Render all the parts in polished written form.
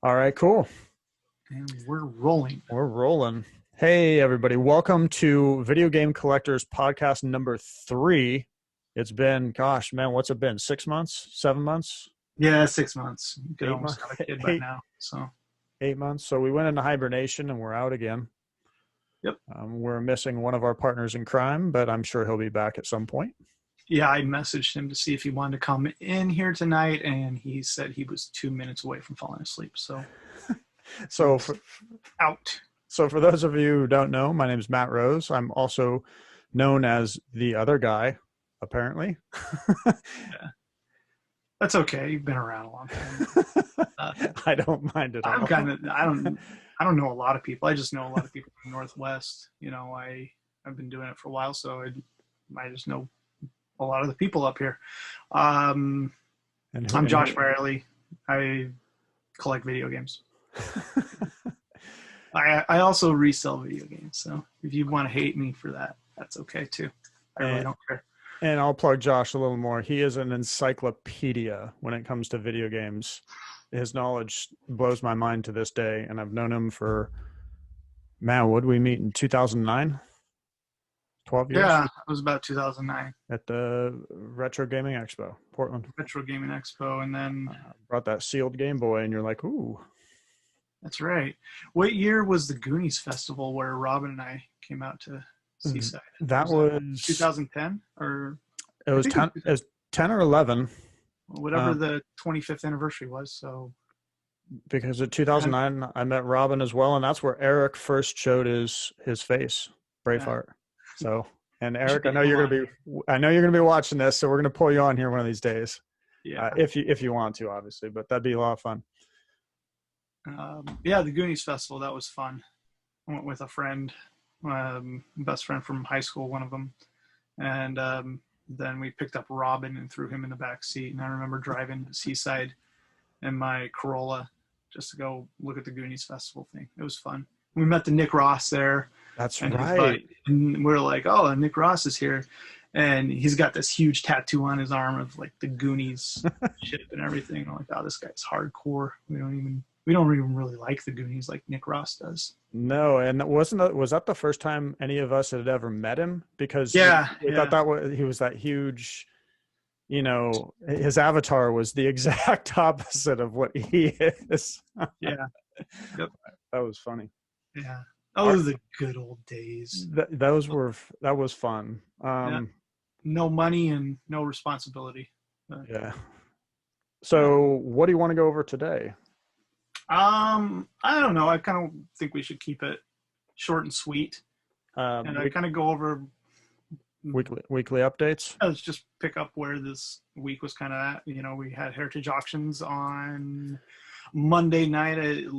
All right, cool. And we're rolling. We're rolling. Hey, everybody. Welcome to Video Game Collectors podcast number 3. It's been, gosh, man, what's it been? 6 months? 7 months? Yeah, 6 months. You could 8 months? almost have a kid by Eight, now. So, 8 months. So we went into hibernation and we're out again. yep. We're missing one of our partners in crime, but I'm sure he'll be back at some point. Yeah, I messaged him to see if he wanted to come in here tonight, and he said he was 2 minutes away from falling asleep. So So he's for, out. so for those of you who don't know, my name is Matt Rose. I'm also known as the other guy, apparently. Yeah, that's okay. You've been around a long time. Uh, I don't mind at I'm all. kind of. I don't know a lot of people. I just know a lot of people from Northwest. I've been doing it for a while, so I just know a lot of the people up here. Um, And I'm Josh Farley. I collect video games. I also resell video games, so if you want to hate me for that, that's okay too. I really and, don't care. and I'll plug Josh a little more. He is an encyclopedia when it comes to video games. His knowledge blows my mind to this day, and I've known him for, man, what did we meet in 2009? 12 years Yeah, it was about 2009 at the Retro Gaming Expo, Portland. Retro Gaming Expo, and then Brought that sealed Game Boy, and you're like, ooh. that's right. What year was the Goonies Festival where Robin and I came out to Seaside? That Was that was 2010 or it I was think it 10, was it was 10 or 11. whatever the 25th anniversary was. So Because in and, 2009 I met Robin as well, and that's where Eric first showed his face, yeah, Braveheart. So, and we should Eric, get him on here. I know you're gonna be watching this, so we're gonna pull you on here one of these days, Yeah. if you want to, obviously, but that'd be a lot of fun. Yeah, the Goonies Festival, that was fun. I went with a friend, best friend from high school, one of them, and then we picked up Robin and threw him in the back seat. And I remember driving to Seaside in my Corolla just to go look at the Goonies Festival thing. It was fun. We met the Nick Ross there That's and his right. buddy, and we are like, "Oh, Nick Ross is here," and he's got this huge tattoo on his arm of like the Goonies ship and everything. I'm like, "Oh, this guy's hardcore. We don't even really like the Goonies like Nick Ross does." No, and was that the first time any of us had ever met him? Because Yeah, we thought yeah, he was that huge, his avatar was the exact opposite of what he is. yeah, yep, That was funny. yeah. Our, Oh, the good old days. that was fun. Yeah, no money and no responsibility. But, Yeah. yeah. So, what do you want to go over today? I don't know. I kind of think we should keep it short and sweet, and I Week, kind of go over. weekly updates. Let's just pick up where this week was kind of at. We had Heritage Auctions on Monday night. It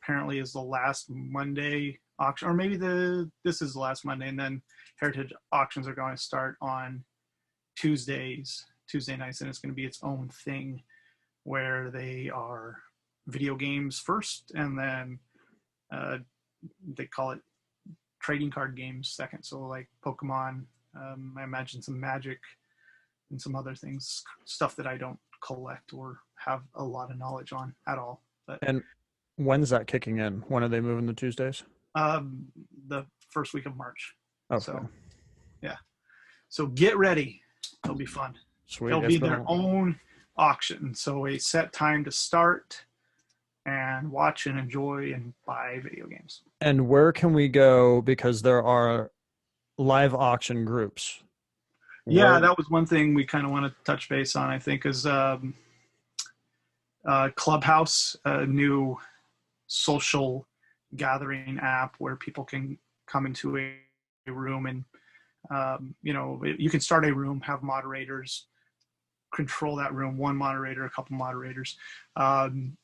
apparently is the last Monday auction, or maybe this is the last Monday, and then Heritage Auctions are going to start on Tuesday nights, and it's going to be its own thing where they are video games first, and then they call it trading card games second. So like Pokemon, I imagine some Magic and some other things, stuff that I don't collect or have a lot of knowledge on at all. But And when's that kicking in? When are they moving the Tuesdays? um, the first week of March. Okay. So yeah, so get ready. It'll be fun. Sweet. It'll be their own auction. So a set time to start and watch and enjoy and buy video games. And where can we go? Because there are live auction groups. Yeah, Where? that was one thing we kind of want to touch base on, I think, is Clubhouse, a new social gathering app where people can come into a room and, you can start a room, have moderators, control that room, one moderator, a couple moderators, and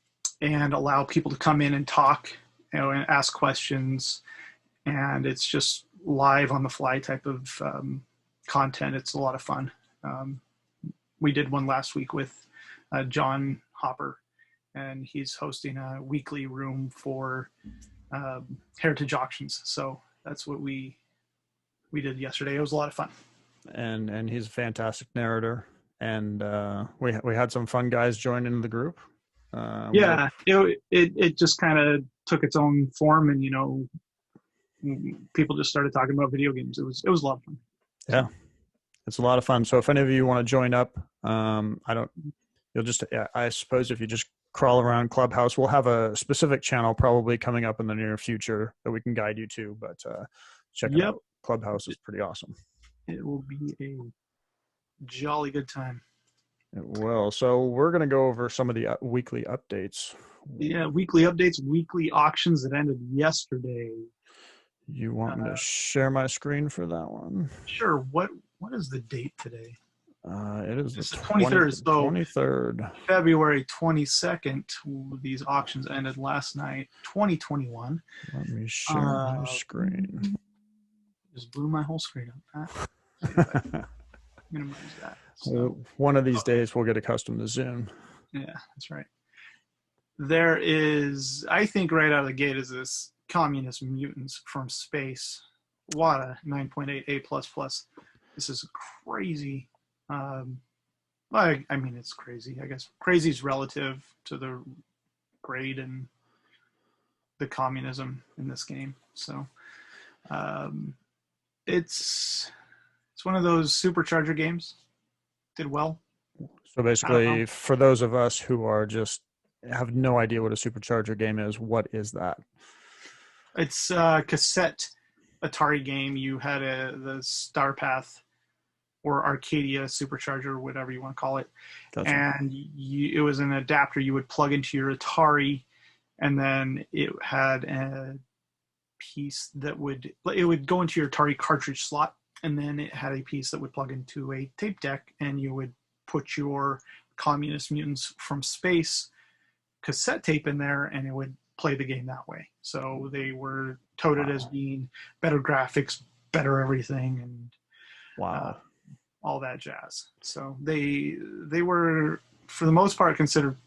allow people to come in and talk, and ask questions. And it's just live on the fly type of content. It's a lot of fun. We did one last week with John Hopper, and he's hosting a weekly room for heritage auctions. So that's what we did yesterday. It was a lot of fun. And he's a fantastic narrator. And we had some fun guys join into the group. Yeah, it just kind of took its own form, and people just started talking about video games. It was a lot of fun. Yeah, it's a lot of fun. So if any of you want to join up, I don't. You'll just, yeah, I suppose if you just crawl around Clubhouse, we'll have a specific channel probably coming up in the near future that we can guide you to. But check it Yep, out. Clubhouse is pretty awesome. it will be a jolly good time. It will. So we're going to go over some of the weekly updates. Yeah, weekly updates, weekly auctions that ended yesterday. You want me to share my screen for that one? Sure. What is the date today? It is the 23rd. So 23rd. February 22nd. These auctions ended last night, 2021. Let me share my screen. Just blew my whole screen up. Minimize that. So, one of these days we'll get accustomed to Zoom. Yeah, that's right. There is, I think, right out of the gate is this communist mutants from space. What a 9.8 A++. This is crazy. I mean, it's crazy. I guess crazy is relative to the grade and the communism in this game. So it's one of those supercharger games. Did well. So basically, for those of us who are just have no idea what a supercharger game is, what is that? It's a cassette Atari game. You had the Starpath or Arcadia supercharger, whatever you want to call it. Gotcha. And it was an adapter you would plug into your Atari, and then it had a piece that would go into your Atari cartridge slot, and then it had a piece that would plug into a tape deck, and you would put your Communist Mutants from Space cassette tape in there, and it would play the game that way. So they were touted as being better graphics, better everything, and all that jazz. So they were, for the most part, considered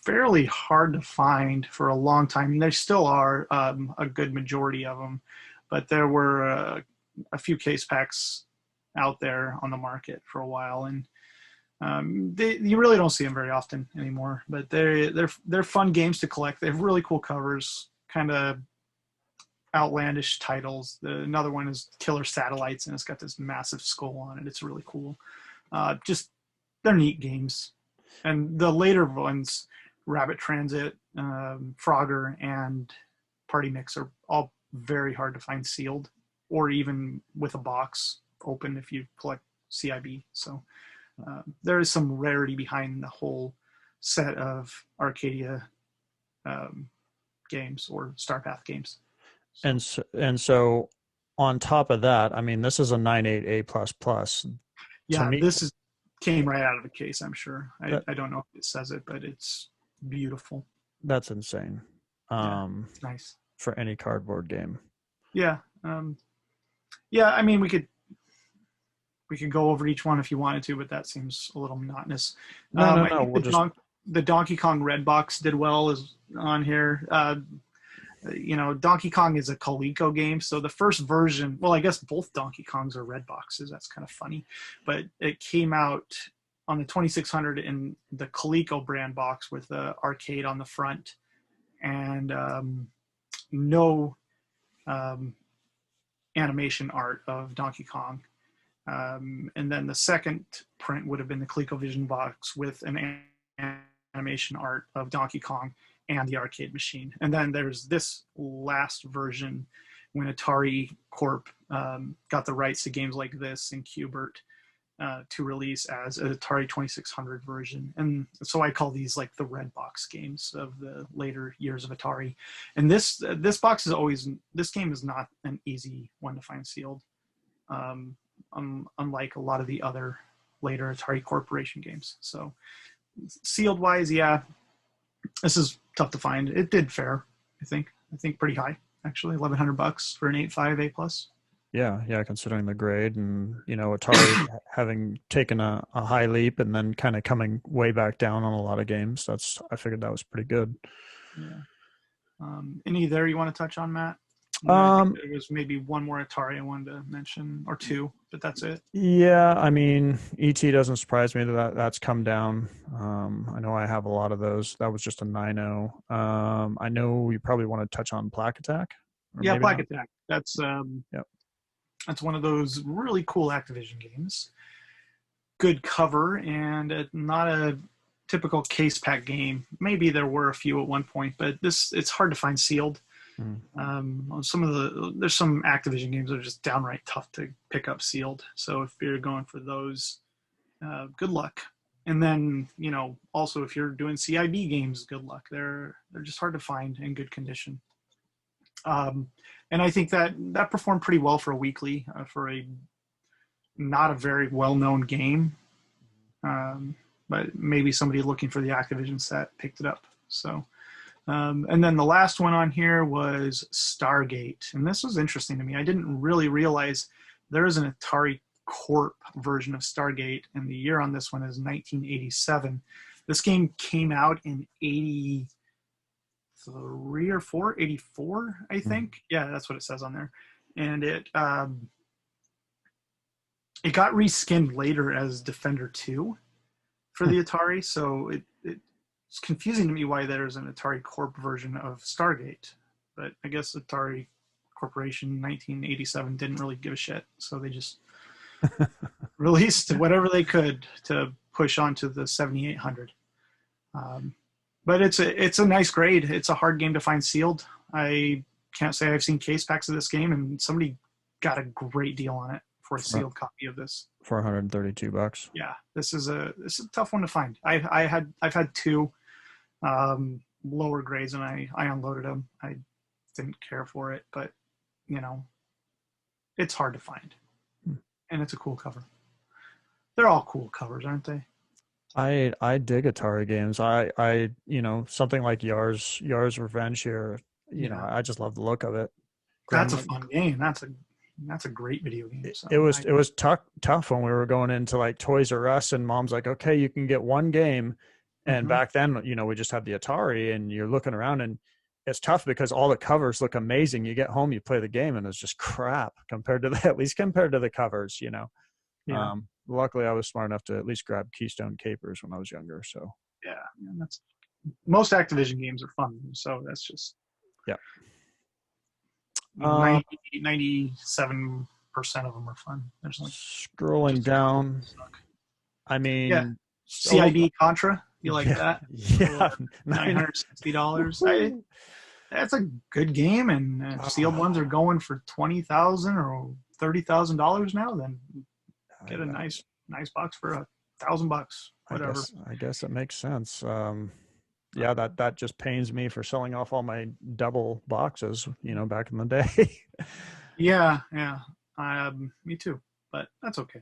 fairly hard to find for a long time. And there still are a good majority of them, but there were a few case packs out there on the market for a while, and you really don't see them very often anymore. But they're fun games to collect. They have really cool covers, kind of outlandish titles. Another one is Killer Satellites, and it's got this massive skull on it. It's really cool. Just they're neat games. And the later ones, Rabbit Transit, Frogger, and Party Mix, are all very hard to find sealed, or even with a box open if you collect CIB. So there is some rarity behind the whole set of Arcadia games or Starpath games. And so on top of that, I mean, this is a 9.8 A++. Yeah, this came right out of the case, I'm sure. I don't know if it says it, but it's beautiful. That's insane. It's nice. For any cardboard game. Yeah. I mean, we could go over each one if you wanted to, but that seems a little monotonous. No. The Donkey Kong Red Box did well is on here. Donkey Kong is a Coleco game, so the first version, well, I guess both Donkey Kongs are red boxes. That's kind of funny, but it came out on the 2600 in the Coleco brand box with the arcade on the front, and no animation art of Donkey Kong. And then the second print would have been the ColecoVision box with an animation art of Donkey Kong and the arcade machine. And then there's this last version when Atari Corp got the rights to games like this and Qbert to release as an Atari 2600 version. And so I call these like the red box games of the later years of Atari. And this box is this game is not an easy one to find sealed. Unlike a lot of the other later Atari Corporation games. So sealed wise, yeah, this is tough to find. It did fair, I think pretty high, actually, $1,100 for an 8.5 A+. Yeah, considering the grade, and Atari having taken a high leap and then kind of coming way back down on a lot of games. I figured that was pretty good. Yeah. Any there you want to touch on, Matt? And then I think Um, there was maybe one more Atari I wanted to mention, or two, but that's it. yeah, I mean, ET doesn't surprise me that that's come down. I know I have a lot of those. That was just a 9.0. I know you probably want to touch on Plaque Attack, or Yeah, maybe Plague not. Attack. Yep. That's one of those really cool Activision games. Good cover and not a typical case pack game. Maybe there were a few at one point, but it's hard to find sealed. Mm. There's some Activision games that are just downright tough to pick up sealed. So if you're going for those, good luck. And then also if you're doing CIB games, good luck. They're just hard to find in good condition. And I think that performed pretty well for a weekly, for a not a very well-known game. But maybe somebody looking for the Activision set picked it up. So, and then the last one on here was Stargate. And this was interesting to me. I didn't really realize there is an Atari Corp version of Stargate, and the year on this one is 1987. This game came out in 83 or 4, 84, I think. Yeah, that's what it says on there. And it got reskinned later as Defender 2 for the Atari, so it's confusing to me why there's an Atari Corp version of Stargate. But I guess Atari Corporation in 1987 didn't really give a shit, so they just released whatever they could to push onto the 7800. But it's a nice grade. It's a hard game to find sealed. I can't say I've seen case packs of this game, and somebody got a great deal on it for a sealed copy of this. $432. Yeah, this is a tough one to find. I've had two lower grades, and I unloaded them. I didn't care for it, but it's hard to find, and it's a cool cover. They're all cool covers, aren't they? I dig Atari games. I something like Yar's Revenge here. I just love the look of it. That's a fun game. That's a great video game. So it was tough when we were going into like Toys R Us, and mom's like, okay, you can get one game. And back then, we just had the Atari, and you're looking around, and it's tough because all the covers look amazing. You get home, you play the game, and it's just crap compared to at least compared to the covers, Yeah. Luckily I was smart enough to at least grab Keystone Capers when I was younger. So yeah, that's most Activision games are fun. So that's just 97% of them are fun. There's like scrolling down. I mean, CIB Contra. You like that? Yeah, $960. That's a good game, and sealed ones are going for $20,000 or $30,000 now. Then get a nice box for $1,000, whatever. I guess it makes sense. Yeah, that just pains me for selling off all my double boxes, back in the day. Yeah. Me too, but that's okay.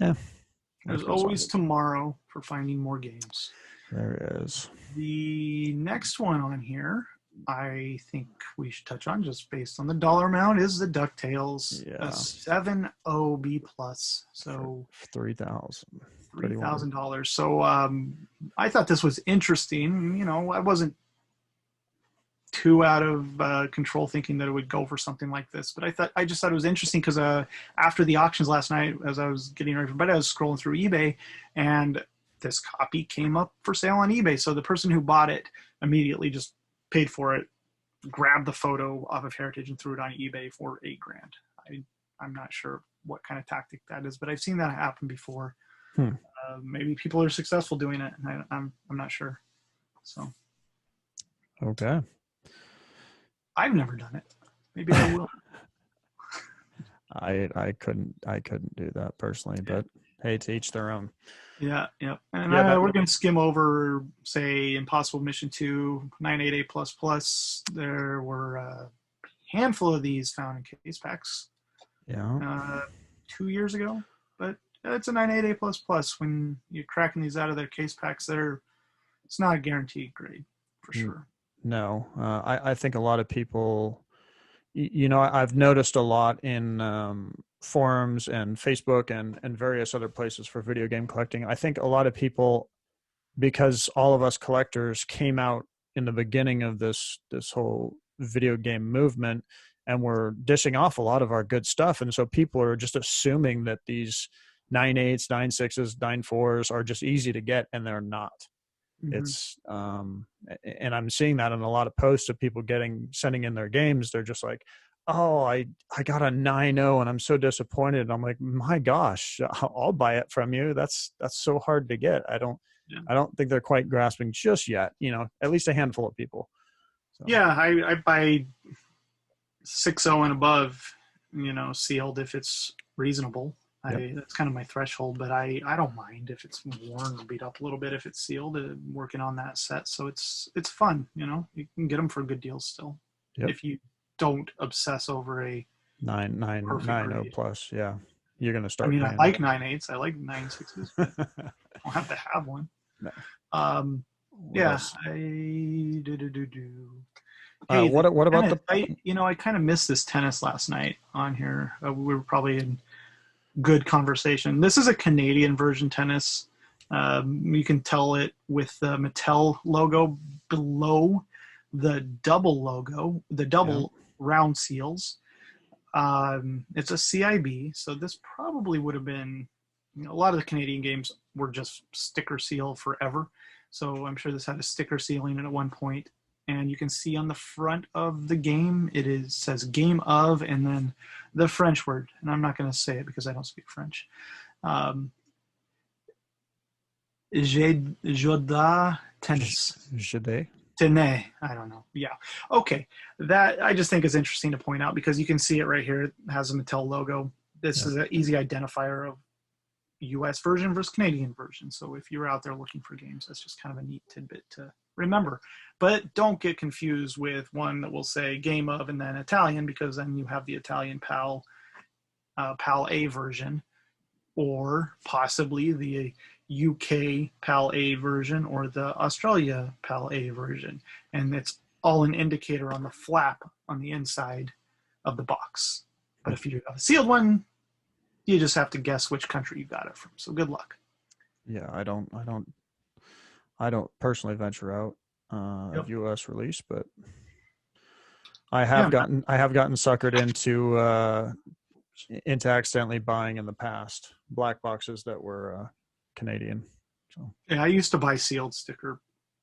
Yeah. There's always tomorrow for finding more games. There is. The next one on here, I think we should touch on just based on the dollar amount, is the DuckTales, a 7.0B plus. So $3,000. So I thought this was interesting. I wasn't too out of control thinking that it would go for something like this, but I just thought it was interesting because after the auctions last night, as I was getting ready for bed, I was scrolling through eBay, and this copy came up for sale on eBay. So the person who bought it immediately just paid for it, grabbed the photo off of Heritage, and threw it on eBay for $8,000. I'm not sure what kind of tactic that is, but I've seen that happen before. Maybe people are successful doing it. I'm not sure. So okay, I've never done it. Maybe I will. I couldn't do that personally, but hey, to each their own. Yeah. And we're going to skim over, say, Impossible Mission 2, 988++. There were a handful of these found in case packs. Yeah. 2 years ago, but it's a 988++. When you're cracking these out of their case packs, it's not a guaranteed grade for sure. No, I think a lot of people, I've noticed a lot in forums and Facebook and various other places for video game collecting. I think a lot of people, because all of us collectors came out in the beginning of this whole video game movement, and we're dishing off a lot of our good stuff. And so people are just assuming that these 9.8s, 9.6s, 9.4s are just easy to get, and they're not. It's and I'm seeing that in a lot of posts of people sending in their games. They're just like, oh, I got a 9.0 and I'm so disappointed. And I'm like, my gosh, I'll buy it from you. That's so hard to get. I don't think they're quite grasping just yet, at least a handful of people. So. Yeah, I buy 6.0 and above, sealed if it's reasonable. Yep. That's kind of my threshold, but I don't mind if it's worn or beat up a little bit if it's sealed. Working on that set, so it's fun. You can get them for good deals still. Yep. If you don't obsess over a 9.0 plus, yeah, you're gonna start. I like 9.8s, I like 9.6s, but I don't have to have one. No. Yeah, Hey, what about I kind of missed this tennis last night on here. We were probably in good conversation. This is a Canadian version tennis. You can tell it with the Mattel logo below the double logo, the double round seals. It's a CIB, so this probably would have been, a lot of the Canadian games were just sticker seal forever. So I'm sure this had a sticker sealing at one point. And you can see on the front of the game, says game of, and then the French word. And I'm not going to say it because I don't speak French. Joda tennis. Tenez. I don't know. Yeah. Okay. That I just think is interesting to point out because you can see it right here. It has a Mattel logo. This is an easy identifier of US version versus Canadian version. So if you're out there looking for games, that's just kind of a neat tidbit to remember. But don't get confused with one that will say game of and then Italian, because then you have the Italian PAL A version, or possibly the UK PAL A version or the Australia PAL A version. And it's all an indicator on the flap on the inside of the box. But if you have a sealed one, you just have to guess which country you got it from. So good luck. Yeah, I don't personally venture out a US release, but I have gotten suckered into accidentally buying in the past black boxes that were Canadian. So yeah, I used to buy sealed sticker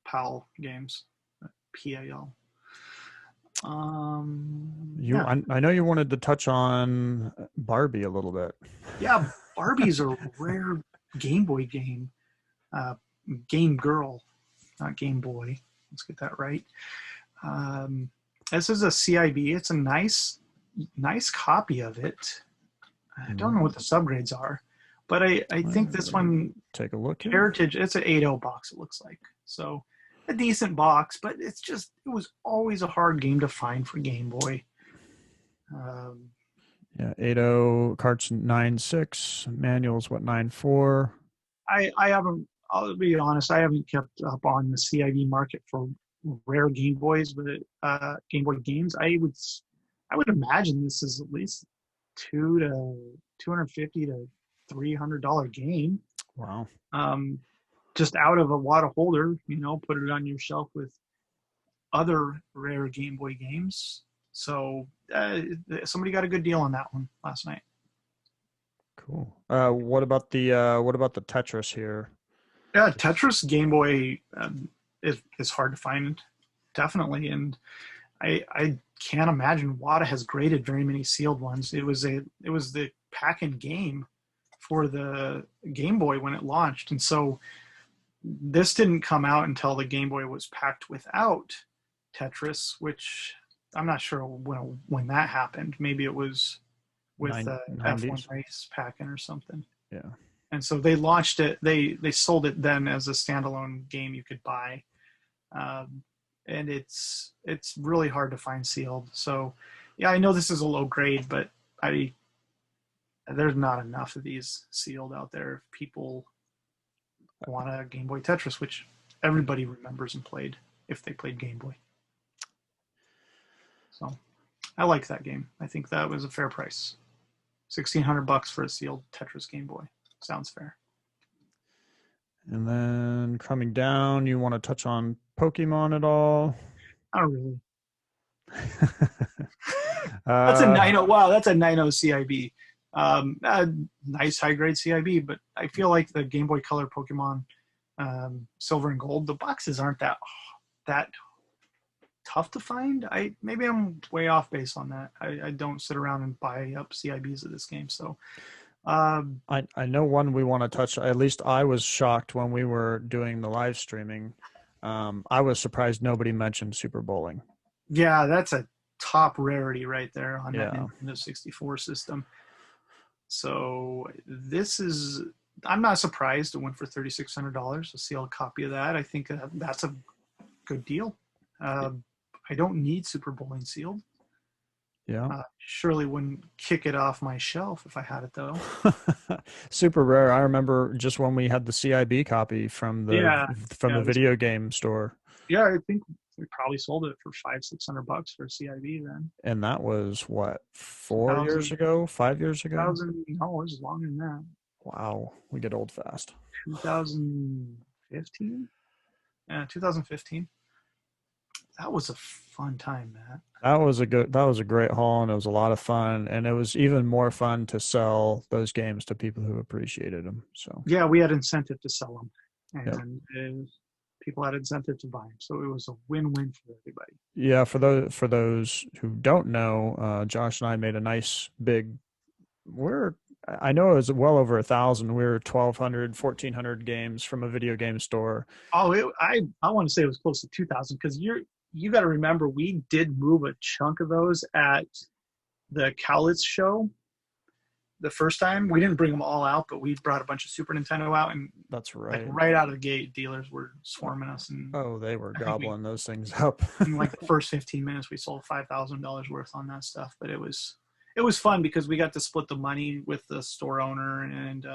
PAL games, PAL. I know you wanted to touch on Barbie a little bit. Yeah, Barbie's a rare Game Boy game. Game Girl, not Game Boy. Let's get that right. This is a CIB. It's a nice copy of it. I don't know what the subgrades are, but I think this one, take a look. Heritage, it's an 8.0 box, it looks like. So a decent box, but it was always a hard game to find for Game Boy. 8.0, carts 9.6, manuals 9.4. I haven't, I'll be honest, I haven't kept up on the CIV market for rare Game Boys, but Game Boy games. I would imagine this is at least $250 to $300 game. Wow. Just out of a water holder, put it on your shelf with other rare Game Boy games. So somebody got a good deal on that one last night. Cool. What about the Tetris here? Yeah, Tetris Game Boy is hard to find, definitely, and I can't imagine WATA has graded very many sealed ones. It was the pack-in game for the Game Boy when it launched, and so this didn't come out until the Game Boy was packed without Tetris, which I'm not sure when that happened. Maybe it was with F1 Race pack-in or something. Yeah. And so they launched it. They sold it then as a standalone game you could buy, and it's really hard to find sealed. So, yeah, I know this is a low grade, but there's not enough of these sealed out there. If people want a Game Boy Tetris, which everybody remembers and played if they played Game Boy. So, I like that game. I think that was a fair price. $1,600 for a sealed Tetris Game Boy. Sounds fair. And then coming down, you want to touch on Pokemon at all? Not really. That's a Uh, 9.0. Wow, that's a 9.0 CIB. Nice high grade CIB, but I feel like the Game Boy Color Pokemon Silver and Gold, the boxes aren't that tough to find. Maybe I'm way off base on that. I don't sit around and buy up CIBs of this game, so I know one we want to touch. At least I was shocked when we were doing the live streaming. I was surprised nobody mentioned Super Bowling. yeah, that's a top rarity right there on that Yeah. Nintendo 64 system. So this is, I'm not surprised it went for $3,600. A sealed copy of that. I think that's a good deal. I don't need Super Bowling sealed. Yeah. Surely wouldn't kick it off my shelf if I had it though. Super rare. I remember just when we had the CIB copy from the Yeah, from yeah, the video game store, yeah. I think we probably sold it for $500-600 for a CIB then. and that was what, 4 years 2000, ago, 5 years ago? 2000. No, it was longer than that. Wow, we get old fast. 2015. Yeah, 2015. That was a fun time, Matt. That was a great haul, and it was a lot of fun, and it was even more fun to sell those games to people who appreciated them. So Yeah, we had incentive to sell them, yeah. and people had incentive to buy them, so it was a win-win for everybody. Yeah, for those who don't know, Josh and I made a nice big. We're I know it was well over 1,000. We were 1,200, 1,400 games from a video game store. Oh, I want to say it was close to 2,000 because you got to remember we did move a chunk of those at the Cowlitz show the first time. We didn't bring them all out, but we brought a bunch of Super Nintendo out, and That's like right. right out of the gate, dealers were swarming us, and Oh, they were I think gobbling those things up. in like the first 15 minutes, we sold $5,000 worth on that stuff. But it was fun because we got to split the money with the store owner, and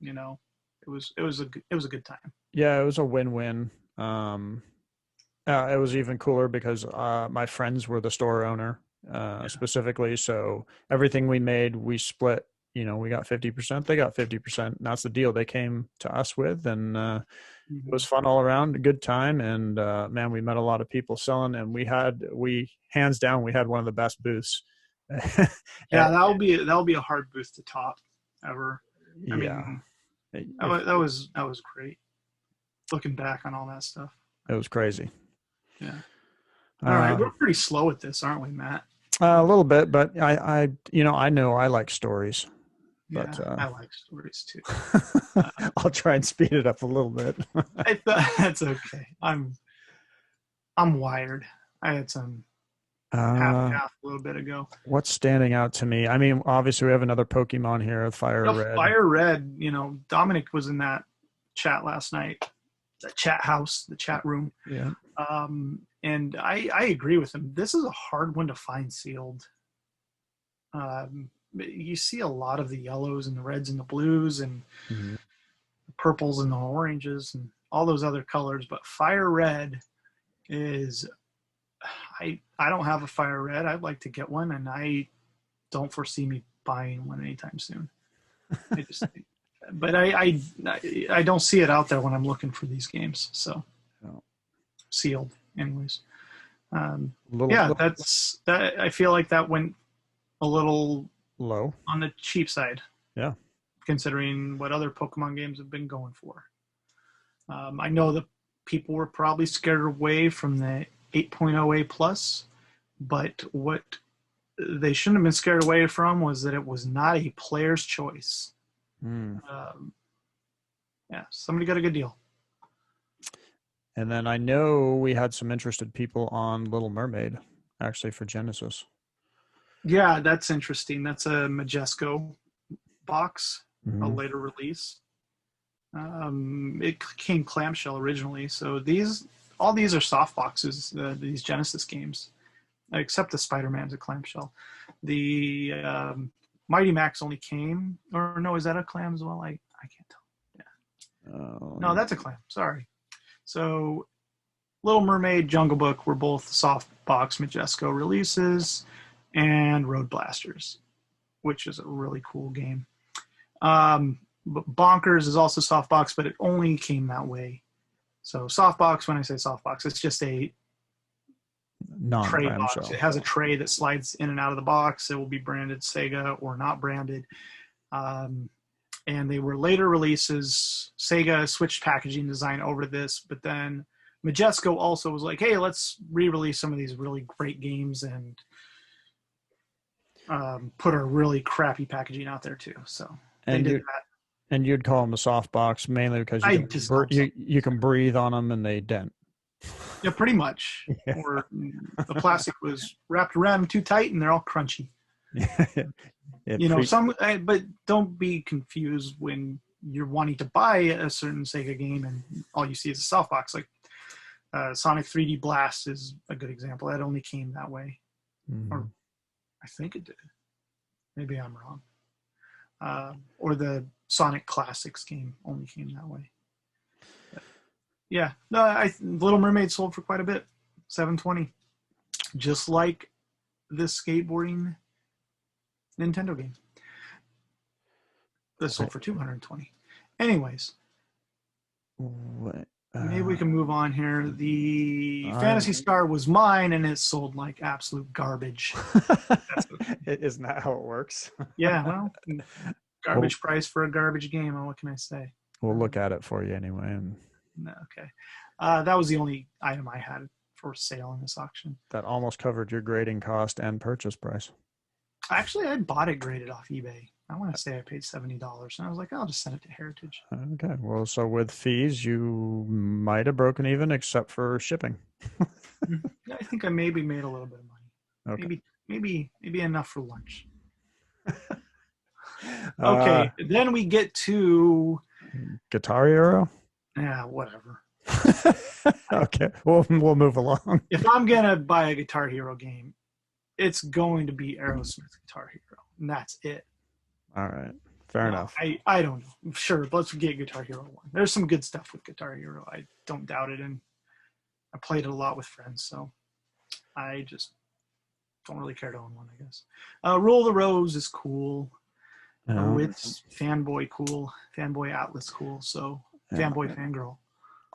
you know, it was a good time. Yeah, it was a win-win. It was even cooler because my friends were the store owner specifically. So everything we made, we split. You know, we got 50%. They got 50%. And that's the deal they came to us with, and it was fun all around. A good time, and man, we met a lot of people selling, and we hands down we had one of the best booths. Yeah, that'll be a hard booth to top ever. I Yeah, mean, that was great. Looking back on all that stuff. it was crazy. Yeah. All right, we're pretty slow at this, aren't we, Matt? A little bit, but I know I like stories. Yeah, But I like stories too. I'll try and speed it up a little bit. That's okay. I'm wired. I had some half a little bit ago. What's standing out to me? I mean, obviously we have another Pokemon here, Fire Red. Fire Red. Dominic was in that chat last night, the chat house, the chat room. Yeah. And I agree with him. This is a hard one to find sealed. You see a lot of the yellows and the reds and the blues and the purples and the oranges and all those other colors, but Fire Red is. I don't have a Fire Red. I'd like to get one, and I don't foresee me buying one anytime soon. But I don't see it out there when I'm looking for these games. So sealed, anyways. That. I feel like that went a little low on the cheap side. Yeah, considering what other Pokemon games have been going for. I know that people were probably scared away from the 8.0A plus, but what they shouldn't have been scared away from was that it was not a player's choice. Somebody got a good deal. And then I know we had some interested people on Little Mermaid, actually, for Genesis. Yeah, that's interesting. That's a Majesco box, a later release. It came clamshell originally, so all these are soft boxes. These Genesis games, except the Spider-Man's a clamshell. The Mighty Max only came, or no, is that a clam as well? I can't tell. Yeah. No, that's a clam. Sorry. So, Little Mermaid, Jungle Book were both soft box Majesco releases, and Road Blasters, which is a really cool game. But Bonkers is also softbox, but it only came that way. So softbox, when I say softbox, it's just a tray box. Non-clamshell. It has a tray that slides in and out of the box. It will be branded Sega or not branded. And they were later releases. Sega switched packaging design over to this, but then Majesco also was like, hey, let's re-release some of these really great games and put our really crappy packaging out there too. So they did that. And you'd call them a soft box mainly because you can breathe on them and they dent. Yeah, pretty much. Yeah. Or the plastic was wrapped around them too tight and they're all crunchy. But don't be confused when you're wanting to buy a certain Sega game and all you see is a soft box. Like Sonic 3D Blast is a good example. That only came that way. Or I think it did. Maybe I'm wrong. Or the Sonic Classics game only came that way. But yeah, no, Little Mermaid sold for quite a bit, $720, just like this skateboarding Nintendo game. This sold for $220. Anyways, maybe we can move on here. The Phantasy Star was mine, and it sold like absolute garbage. Isn't that how it works? Yeah, well, garbage price for a garbage game. What can I say? We'll look at it for you anyway. Okay. That was the only item I had for sale in this auction. That almost covered your grading cost and purchase price. Actually, I bought it graded off eBay. I want to say I paid $70, and I was like, I'll just send it to Heritage. Okay. Well, so with fees, you might have broken even except for shipping. I think I maybe made a little bit of money. Okay. Maybe enough for lunch. Okay. Then we get to Guitar Hero. Yeah, whatever. Okay. We'll move along. If I'm gonna buy a Guitar Hero game, it's going to be Aerosmith Guitar Hero, and that's it. All right. Fair enough. I don't know. Sure, let's get Guitar Hero 1. There's some good stuff with Guitar Hero. I don't doubt it, and I played it a lot with friends, so I just don't really care to own one, I guess. Roll the Rose is cool. It's Fanboy cool. Fanboy Atlas cool. So Fanboy Fangirl.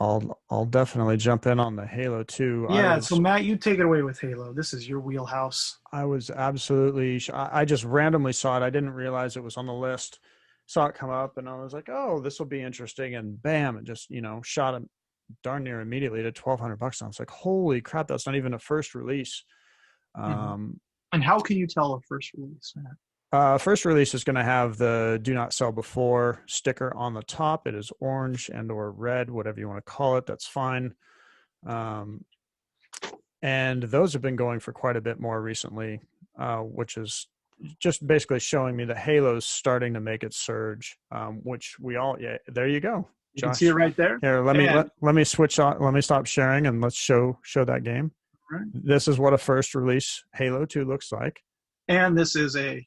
I'll definitely jump in on the Halo 2. Yeah, so Matt, you take it away with Halo. This is your wheelhouse. I was absolutely I just randomly saw it. I didn't realize it was on the list. Saw it come up and I was like, oh, this will be interesting. And bam, it just, shot it darn near immediately to $1,200. And I was like, holy crap, that's not even a first release. And how can you tell a first release, Matt? First release is going to have the "Do Not Sell Before" sticker on the top. It is orange and/or red, whatever you want to call it. That's fine. And those have been going for quite a bit more recently, which is just basically showing me that Halo's starting to make its surge. Which we all, there you go. You can see it right there. Here, let me switch on. Let me stop sharing and let's show that game. Right. This is what a first release Halo 2 looks like. And this is a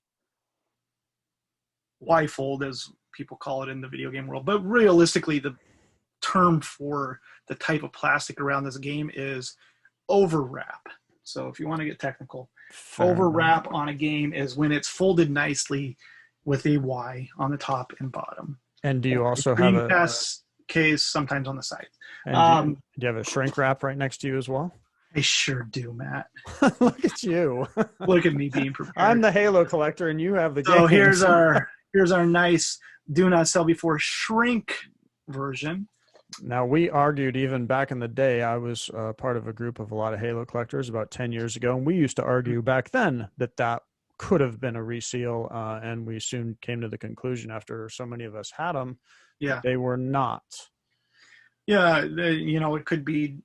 Y-fold, as people call it in the video game world. But realistically, the term for the type of plastic around this game is overwrap. So if you want to get technical, overwrap on a game is when it's folded nicely with a Y on the top and bottom. And do you also have a pass case sometimes on the side? Do you have a shrink wrap right next to you as well? I sure do, Matt. Look at you. Look at me being prepared. I'm the Halo collector and you have the game. So here's our nice Do Not Sell Before shrink version. Now, we argued even back in the day. I was part of a group of a lot of Halo collectors about 10 years ago, and we used to argue back then that could have been a reseal, and we soon came to the conclusion after so many of us had them, they were not. Yeah, it could be,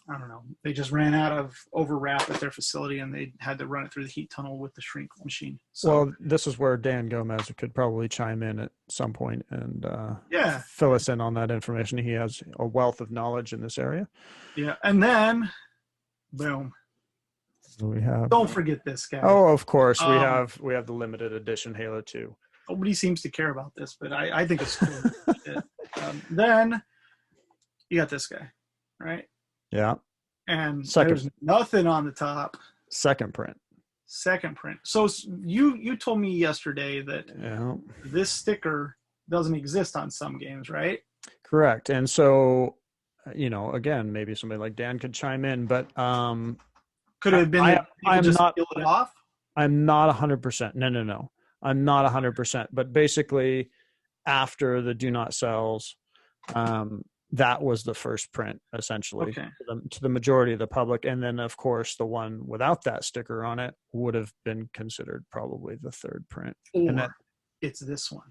I don't know, they just ran out of overwrap at their facility and they had to run it through the heat tunnel with the shrink machine. So, well, this is where Dan Gomez could probably chime in at some point and fill us in on that information. He has a wealth of knowledge in this area. Yeah, and then, boom. We have. Don't forget this guy. Oh, of course, we have the limited edition Halo 2. Nobody seems to care about this, but I think it's cool. Then you got this guy, right? Yeah. And there's nothing on the top. Second print. So you told me yesterday that this sticker doesn't exist on some games, right? Correct. And so, again, maybe somebody like Dan could chime in, but because Could it have been that people just peel it off? I'm not 100%. No. I'm not 100%. But basically, after the do not sells, that was the first print, essentially, to the majority of the public. And then, of course, the one without that sticker on it would have been considered probably the third print. Or and that, it's this one.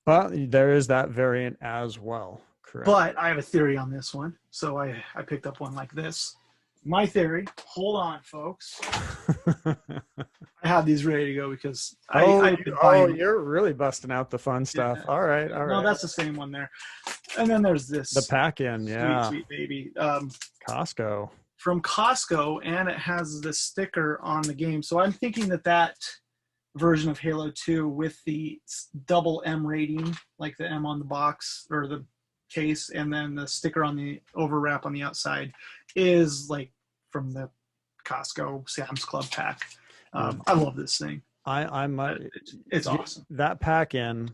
But there is that variant as well. Correct. But I have a theory on this one. So I picked up one like this. My theory, hold on, folks. I have these ready to go because you're really busting out the fun stuff. Yeah. All right. No, that's the same one there. And then there's this. The pack-in, yeah. Sweet baby. Costco. From Costco, and it has the sticker on the game. So I'm thinking that version of Halo 2 with the double M rating, like the M on the box or the case, and then the sticker on the overwrap on the outside, is like from the Costco Sam's Club pack. I love this thing. It's awesome. That pack-in,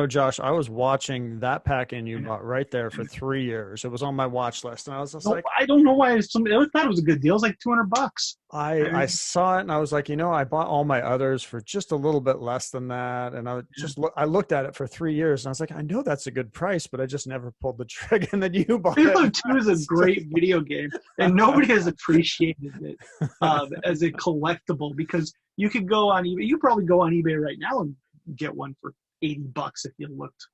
Josh, I was watching that pack-in you bought right there for 3 years. It was on my watch list, and I was just I don't know why I thought it was a good deal. It was like $200. I saw it, and I was like, I bought all my others for just a little bit less than that, and I looked at it for 3 years, and I was like, I know that's a good price, but I just never pulled the trigger. And then you bought Halo 2 is a great video game, and nobody has appreciated it as a collectible, because you could go on eBay. You probably go on eBay right now and get one for $80 if you looked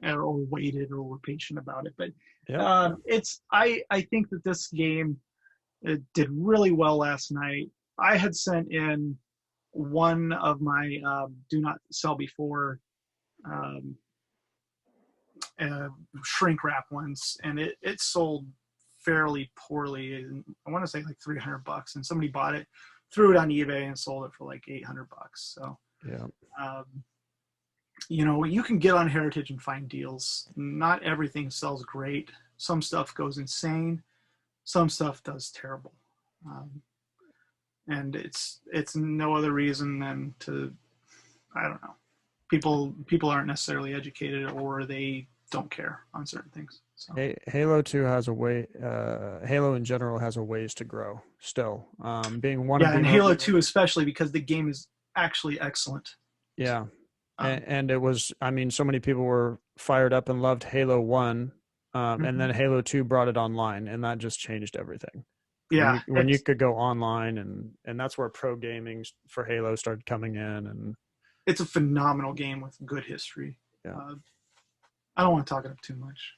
or waited or were patient about it. But I think that this game did really well last night. I had sent in one of my do not sell before shrink wrap ones, and it sold fairly poorly. I want to say like $300, and somebody bought it, threw it on eBay, and sold it for like $800. So you can get on Heritage and find deals. Not everything sells great. Some stuff goes insane. Some stuff does terrible. And it's no other reason than I don't know. People aren't necessarily educated, or they don't care on certain things. So. Halo 2 has a way. Halo in general has a ways to grow still. Being one. Yeah, and Halo 2 especially, because the game is actually excellent. Yeah, and it was. I mean, so many people were fired up and loved Halo 1, and then Halo 2 brought it online, and that just changed everything. Yeah, when you could go online, and that's where pro gaming for Halo started coming in, and it's a phenomenal game with good history. Yeah. I don't want to talk it up too much.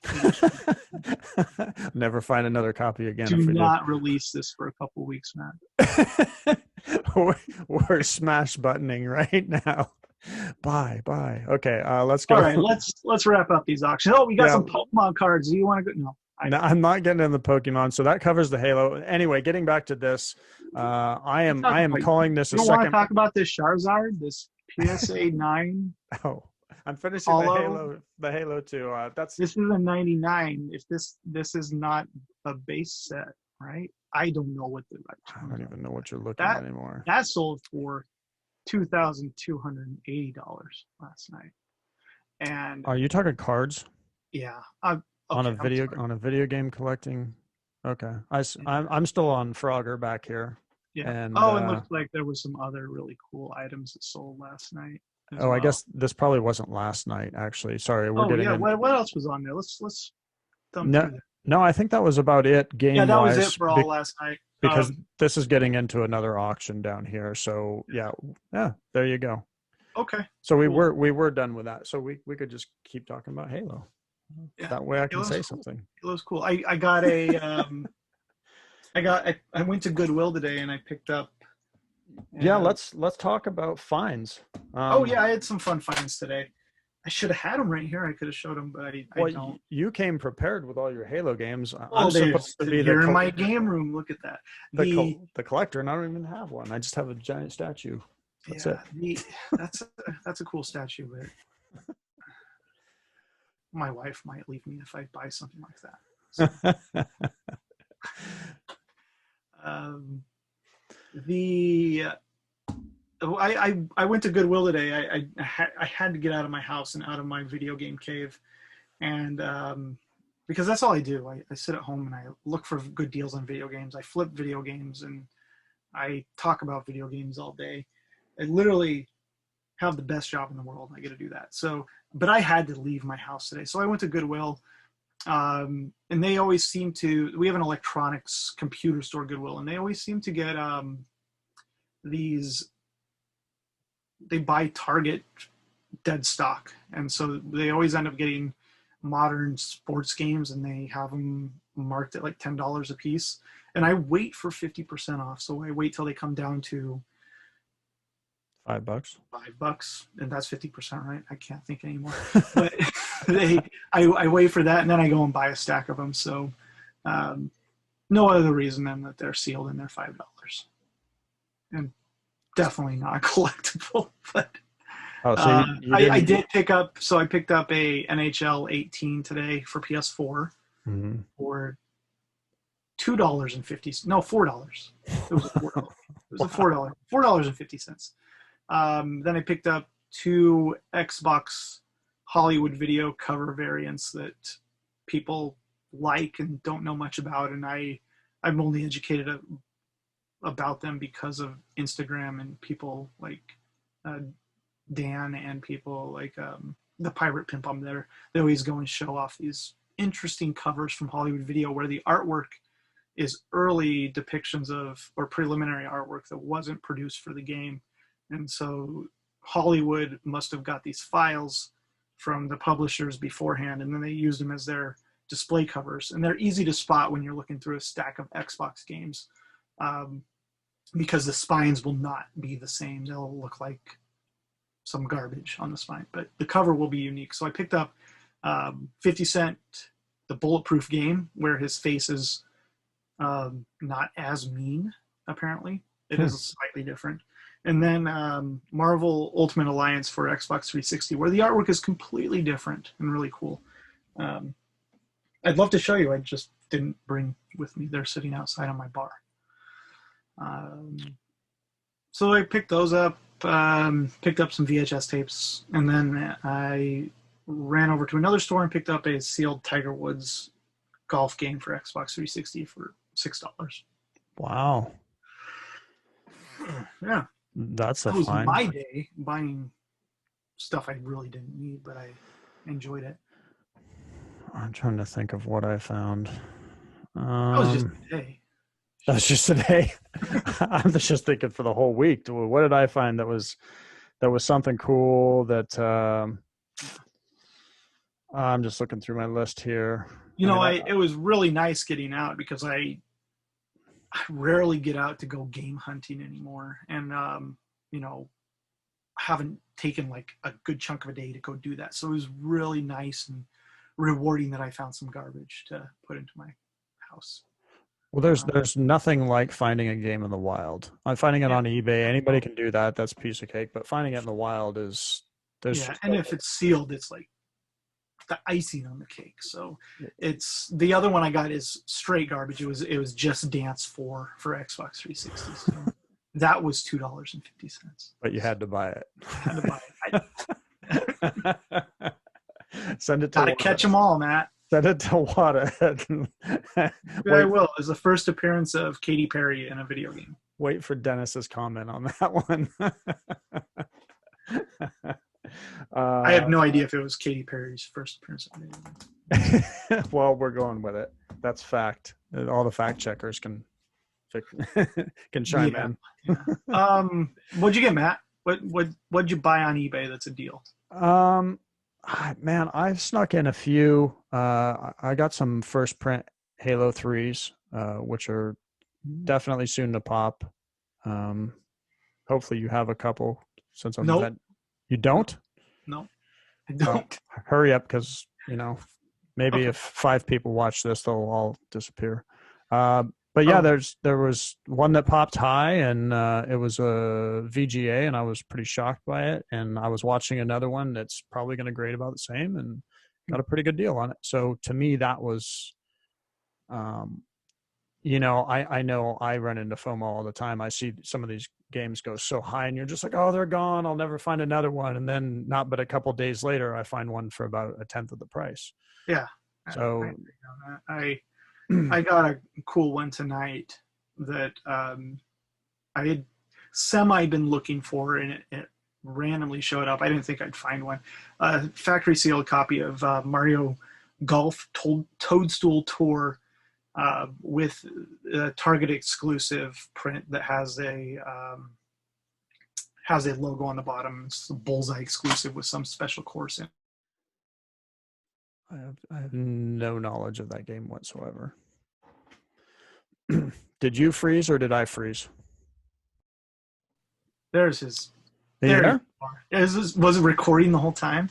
Never find another copy again. Do not release this for a couple weeks, Matt. We're smash buttoning right now. Bye. Okay, let's go. All right, let's wrap up these auctions. Oh, we got some Pokemon cards. Do you want to go? No. I'm not getting into the Pokemon, so that covers the Halo. Anyway, getting back to this, I am calling this a second. You want to talk about this Charizard, this PSA 9? Oh. I'm finishing the Halo 2. This is a 99. If this is not a base set, right? I don't know what I don't even know what you're looking at anymore. That sold for $2,280 last night. And are you talking cards? Yeah. On a video game collecting. Okay. I'm still on Frogger back here. Yeah. And it looks like there was some other really cool items that sold last night. I guess this probably wasn't last night, actually. Sorry, we're getting. What else was on there? Let's. No, I think that was about it. Game. Yeah, that was it for all last night. Because this is getting into another auction down here. So yeah, there you go. Okay. So we were done with that. So we could just keep talking about Halo. Yeah, that way I can say something. Halo's cool. I got a. I went to Goodwill today and I picked up. Yeah, let's talk about finds. I had some fun finds today. I should have had them right here. I could have showed them, but I don't. You came prepared with all your Halo games. I'm supposed to be there in my game room. Look at that. The collector, and I don't even have one. I just have a giant statue. That's it. That's a cool statue, but my wife might leave me if I buy something like that. So. I went to Goodwill today. I had to get out of my house and out of my video game cave, and because that's all I do. I sit at home and I look for good deals on video games. I flip video games, and I talk about video games all day. I literally have the best job in the world. I get to do that. So, but I had to leave my house today. So I went to Goodwill, and they always seem to, we have an electronics computer store, Goodwill, and they always seem to get these, they buy Target dead stock. And so they always end up getting modern sports games, and they have them marked at like $10 a piece. And I wait for 50% off. So I wait till they come down to $5. $5, and that's 50%, right? I can't think anymore. But I wait for that, and then I go and buy a stack of them. So no other reason than that they're sealed and they're $5, and definitely not collectible. But Oh, so I did pick up. So I picked up a NHL 18 today for PS4 for $2.50. No, $4. It was $4. It was $4.50. Then I picked up 2 Xbox Hollywood video cover variants that people like and don't know much about, and I'm only educated about them because of Instagram and people like Dan and people like the Pirate Pimp. I'm there. They always go and show off these interesting covers from Hollywood video where the artwork is early depictions of, or preliminary artwork that wasn't produced for the game. And so Hollywood must have got these files from the publishers beforehand, and then they used them as their display covers. And they're easy to spot when you're looking through a stack of Xbox games, because the spines will not be the same. They'll look like some garbage on the spine, but the cover will be unique. So I picked up 50 Cent, the Bulletproof Game, where his face is not as mean, apparently. It is slightly different. And then Marvel Ultimate Alliance for Xbox 360, where the artwork is completely different and really cool. I'd love to show you. I just didn't bring with me. They're sitting outside on my bar. So I picked those up, picked up some VHS tapes, and then I ran over to another store and picked up a sealed Tiger Woods golf game for Xbox 360 for $6. Wow. Yeah. That's a that was fine. my day buying stuff I really didn't need, but I enjoyed it. I'm trying to think of what I found. That was just a day. That's just a day. I'm just thinking for the whole week. What did I find that was something cool that I'm just looking through my list here. It was really nice getting out because I rarely get out to go game hunting anymore. And, haven't taken like a good chunk of a day to go do that. So it was really nice and rewarding that I found some garbage to put into my house. Well, there's nothing like finding a game in the wild. I'm finding it on eBay. Anybody can do that. That's a piece of cake. But finding it in the wild is and if it's sealed, it's like the icing on the cake. So it's the other one I got is straight garbage. It was Just Dance 4 for Xbox 360. So that was $2.50. But you had to buy it. Had to buy it. Send it to Gotta catch them all, Matt. Send it to Wada. I will. It was the first appearance of Katy Perry in a video game. Wait for Dennis's comment on that one. I have no idea if it was Katy Perry's first appearance in a video game. Well, we're going with it. That's fact. All the fact checkers can chime in. Yeah. What'd you get, Matt? What'd you buy on eBay that's a deal? Man, I've snuck in a few. I got some first print Halo 3s, which are definitely soon to pop. Hopefully you have a couple since I'm Nope. You don't? No, I don't. Hurry up, because maybe if 5 people watch this, they'll all disappear. But yeah, there was one that popped high, and it was a VGA, and I was pretty shocked by it. And I was watching another one that's probably going to grade about the same, and got a pretty good deal on it. So to me, that was, I know I run into FOMO all the time. I see some of these games go so high, and you're just like, oh, they're gone. I'll never find another one. And then not but a couple days later, I find one for about a tenth of the price. Yeah. So I got a cool one tonight that I had semi been looking for, and it randomly showed up. I didn't think I'd find one. Factory sealed copy of Mario Golf Toadstool Tour with a Target exclusive print that has a logo on the bottom. It's a Bullseye exclusive with some special course in. I have no knowledge of that game whatsoever. Did you freeze or did I freeze? There's his. There. Was it recording the whole time?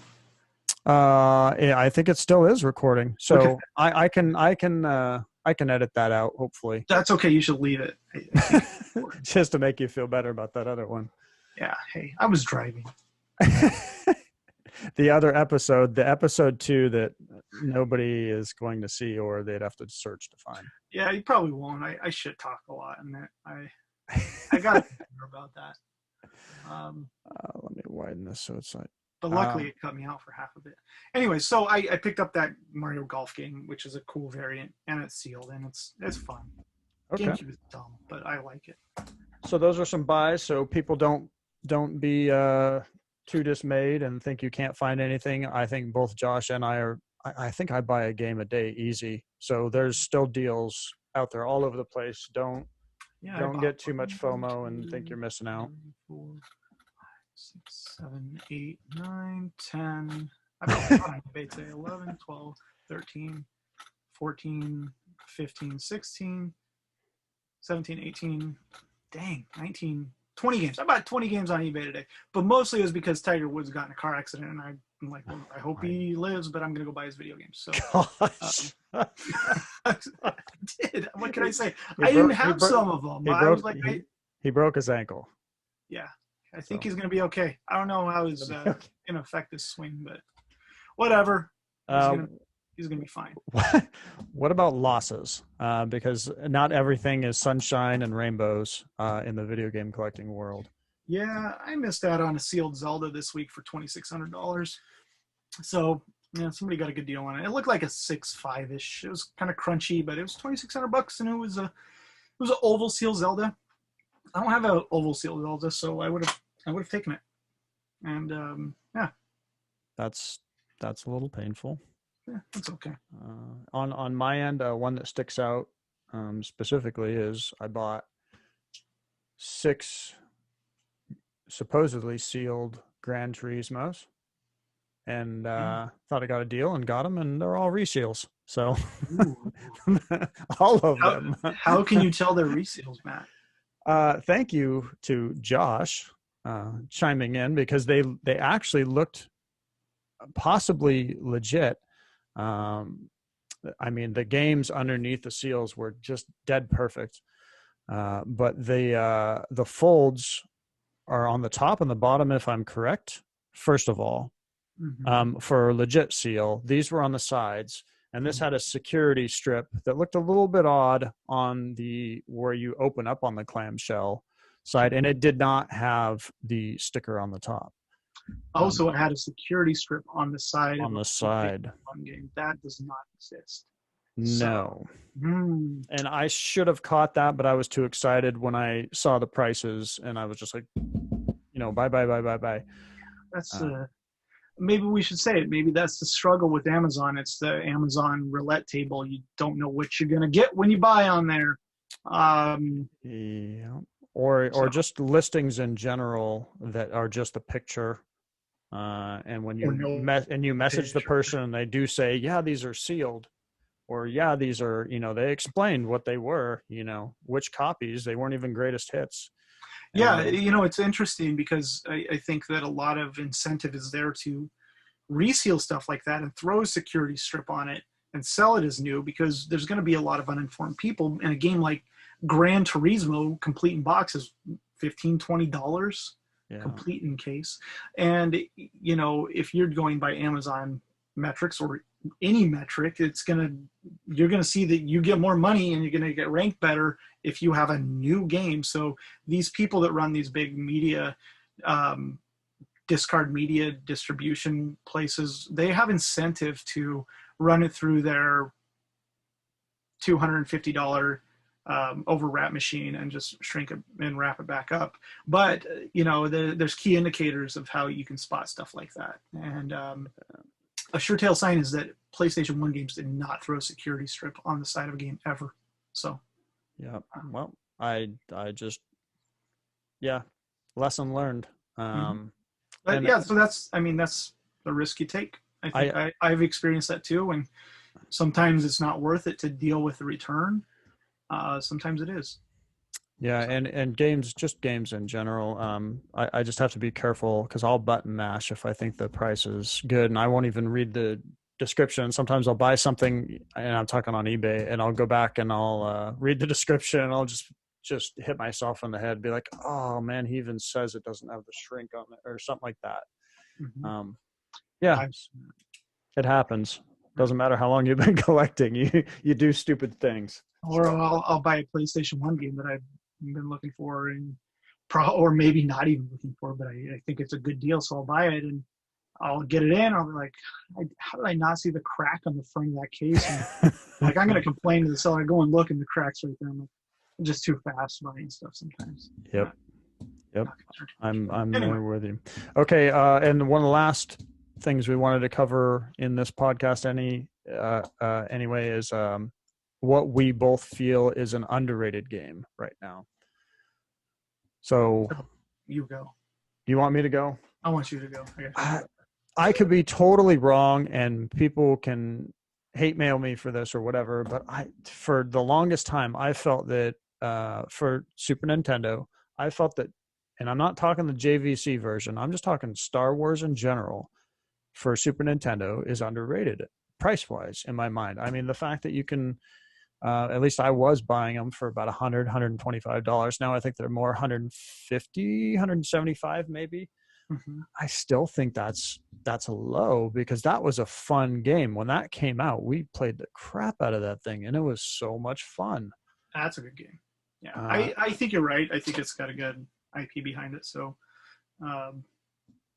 Yeah, I think it still is recording. So I can edit that out, hopefully. That's okay. You should leave it. Just to make you feel better about that other one. Yeah. Hey, I was driving. The other episode, the episode 2 that nobody is going to see, or they'd have to search to find. Yeah, you probably won't. I shit talk a lot, and I got to think about that. Let me widen this so it's like. But luckily, it cut me out for half of it. Anyway, so I picked up that Mario Golf game, which is a cool variant, and it's sealed, and it's fun. Okay. GameCube is dumb, but I like it. So those are some buys. So people don't be too dismayed and think you can't find anything. I think both Josh and I are. I think I buy a game a day easy. So there's still deals out there all over the place. Don't get too much FOMO and think you're missing out. 4, 5, 6, 7, 8, 9, 10. I've got 11, 12, 13, 14, 15, 16, 17, 18, dang, 19, 20 games. I bought 20 games on eBay today, but mostly it was because Tiger Woods got in a car accident, and I'm like, well, I hope he lives, but I'm going to go buy his video games. So Gosh. I did. What can I say? I didn't have some of them. He broke his ankle. Yeah. I think he's going to be okay. I don't know how it's going to affect his swing, but whatever. He's going to be fine. What about losses? Because not everything is sunshine and rainbows in the video game collecting world. Yeah, I missed out on a sealed Zelda this week for $2,600. So, yeah, somebody got a good deal on it. It looked like a 6.5-ish. It was kind of crunchy, but it was $2,600, and it was an oval seal Zelda. I don't have an oval seal Zelda, so I would have taken it. And yeah, that's a little painful. Yeah, that's okay. On my end, one that sticks out specifically is I bought 6 supposedly sealed Gran Turismos, and thought I got a deal and got them, and they're all reseals. So all of them. How can you tell they're reseals, Matt? Thank you to Josh chiming in, because they actually looked possibly legit. I mean, the games underneath the seals were just dead perfect, but the folds are on the top and the bottom, if I'm correct. First of all, for a legit seal, these were on the sides, and this had a security strip that looked a little bit odd on where you open up on the clamshell side, and it did not have the sticker on the top. Also, it had a security strip on the side. On the side. Game. That does not exist. No. And I should have caught that, but I was too excited when I saw the prices, and I was just like, bye. That's maybe we should say it. Maybe that's the struggle with Amazon. It's the Amazon roulette table. You don't know what you're going to get when you buy on there. Yeah. Or just listings in general that are just a picture. And when you you message the person and they do say, yeah, these are sealed, or yeah, these are, they explained what they were, which copies, they weren't even greatest hits. Yeah. It's interesting because I think that a lot of incentive is there to reseal stuff like that and throw a security strip on it and sell it as new, because there's going to be a lot of uninformed people in a game like Gran Turismo complete in box is $15-$20. Yeah. Complete in case. And if you're going by Amazon metrics or any metric, you're gonna see that you get more money and you're gonna get ranked better if you have a new game. So these people that run these big media discard media distribution places, they have incentive to run it through their $250 over wrap machine and just shrink it and wrap it back up. But there's key indicators of how you can spot stuff like that. And a sure tell sign is that PlayStation 1 games did not throw a security strip on the side of a game ever. So yeah, well, I just, yeah, lesson learned. But yeah, so that's the risk you take. I think I've experienced that too, and sometimes it's not worth it to deal with the return. Sometimes it is. Yeah, and games in general. I just have to be careful because I'll button mash if I think the price is good, and I won't even read the description. Sometimes I'll buy something, and I'm talking on eBay, and I'll go back and I'll read the description, and I'll just hit myself on the head, be like, oh man, he even says it doesn't have the shrink on it or something like that. Mm-hmm. Yeah, it happens. Doesn't matter how long you've been collecting, you do stupid things. Or I'll buy a PlayStation 1 game that I've been looking for, and or maybe not even looking for, but I think it's a good deal, so I'll buy it and I'll get it in. I'll be like, how did I not see the crack on the front of that case? And, like, I'm going to complain to the seller. I go and look, and the crack's right there. I'm like, I'm just too fast buying stuff sometimes. Yep. I'm there with you. Okay, and one of the last things we wanted to cover in this podcast, anyway, is what we both feel is an underrated game right now. So, you go. You want me to go? I want you to go. I could be totally wrong, and people can hate mail me for this or whatever, but for the longest time, I felt that for Super Nintendo, I felt that, and I'm not talking the JVC version, I'm just talking Star Wars in general, for Super Nintendo is underrated price-wise in my mind. I mean, the fact that you can, at least I was buying them for about $100, $125. Now I think they're more $150, $175 maybe. Mm-hmm. I still think that's a low, because that was a fun game. When that came out, we played the crap out of that thing, and it was so much fun. That's a good game. Yeah, I think you're right. I think it's got a good IP behind it. So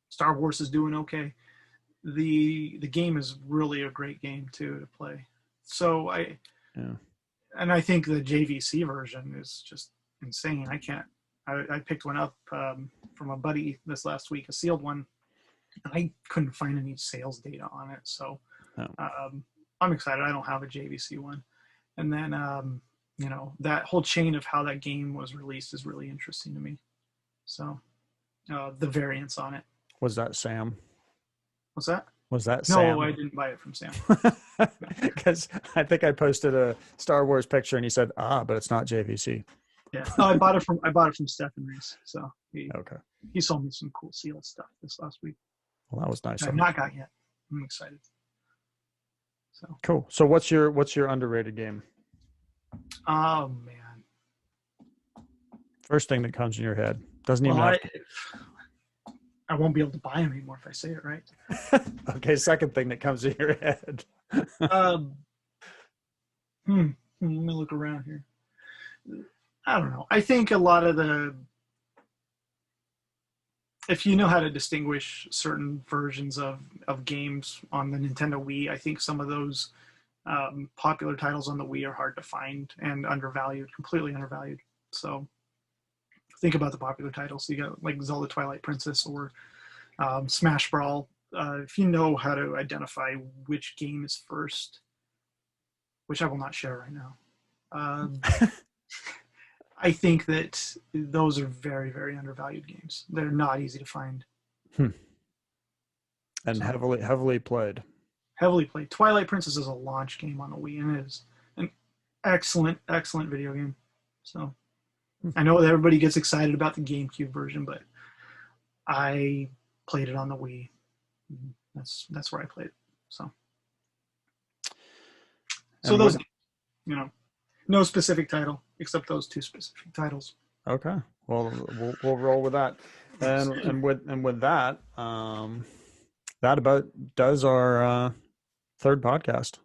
Star Wars is doing okay. The game is really a great game too to play. So I think the JVC version is just insane. I picked one up from a buddy this last week, a sealed one. I couldn't find any sales data on it, so I'm excited. I don't have a JVC one. And then that whole chain of how that game was released is really interesting to me. So the variants on it. Was that Sam? What's that? Was that Sam? No, I didn't buy it from Sam. Because I think I posted a Star Wars picture and he said, but it's not JVC. Yeah, no, I bought it from Stephen Reese. So he sold me some cool sealed stuff this last week. Well, that was nice. I've not got yet. I'm excited. So cool. So what's your underrated game? Oh man. First thing that comes in your head. Doesn't even have to. I won't be able to buy them anymore if I say it right. Okay, second thing that comes in your head. Let me look around here. I don't know. I think a lot of if you know how to distinguish certain versions of games on the Nintendo Wii, I think some of those popular titles on the Wii are hard to find and completely undervalued. So think about the popular titles. You got like Zelda Twilight Princess or Smash Brawl. If you know how to identify which game is first, which I will not share right now, I think that those are very, very undervalued games. They're not easy to find. And heavily played. Heavily played. Twilight Princess is a launch game on the Wii, and it is an excellent, excellent video game. So I know that everybody gets excited about the GameCube version, but I played it on the Wii. That's where I played it. So those, no specific title except those two specific titles. Okay, well, we'll roll with that, and with that, that about does our third podcast.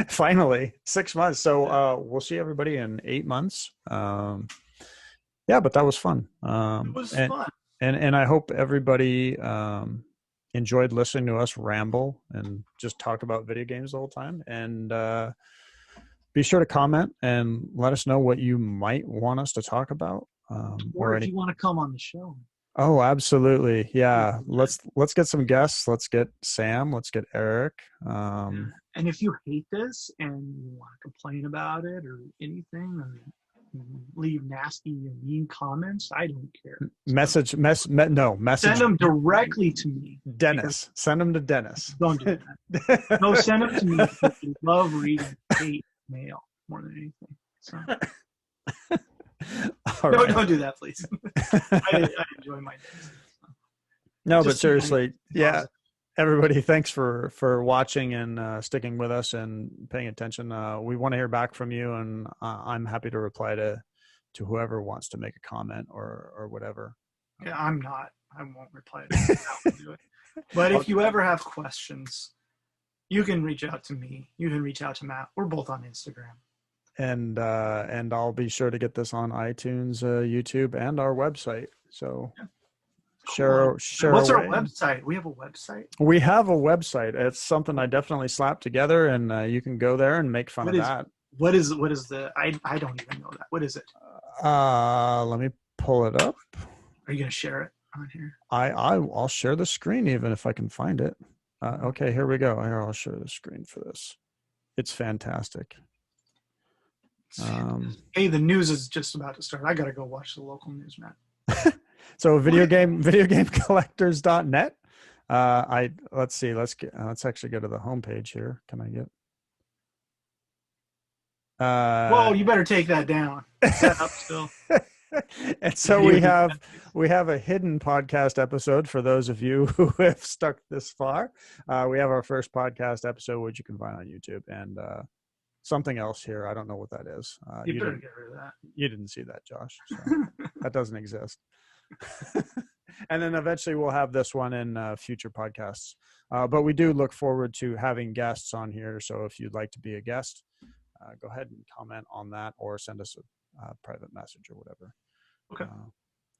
Finally, 6 months. So we'll see everybody in 8 months. But that was fun. It was fun, and I hope everybody enjoyed listening to us ramble and just talk about video games the whole time. And be sure to comment and let us know what you might want us to talk about. Or if you want to come on the show. Oh, absolutely. Yeah. Let's get some guests. Let's get Sam. Let's get Eric. And if you hate this and you want to complain about it or anything, or leave nasty and mean comments, I don't care. Message. Send them directly to me. Dennis. Send them to Dennis. Don't do that. No, send them to me because I love reading hate mail more than anything. So. Don't do that, please. I enjoy my days. So. No, but seriously, yeah. Everybody, thanks for watching and sticking with us and paying attention. We want to hear back from you, and I'm happy to reply to whoever wants to make a comment or whatever. Yeah, I won't reply to that. But if you ever have questions, you can reach out to me. You can reach out to Matt. We're both on Instagram. And I'll be sure to get this on iTunes, YouTube, and our website. So yeah. Share. What's our website? We have a website. We have a website. It's something I definitely slapped together, and you can go there and make fun of that. What is the? I don't even know that. What is it? Let me pull it up. Are you gonna share it on here? I'll share the screen even if I can find it. Okay, here we go. Here, I'll share the screen for this. It's fantastic. Hey, the news is just about to start. I gotta go watch the local news, Matt. So videogamecollectors.net. Let's see. Let's actually go to the homepage here. Can I get? Whoa! You better take that down. Set up still. And so we have a hidden podcast episode for those of you who have stuck this far. We have our first podcast episode, which you can find on YouTube, and something else here. I don't know what that is. You better get rid of that. You didn't see that, Josh. So that doesn't exist. And then eventually we'll have this one in future podcasts. But we do look forward to having guests on here. So if you'd like to be a guest, go ahead and comment on that or send us a private message or whatever. Okay.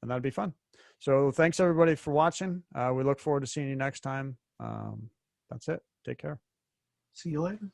And that'd be fun. So thanks everybody for watching. We look forward to seeing you next time. That's it. Take care. See you later.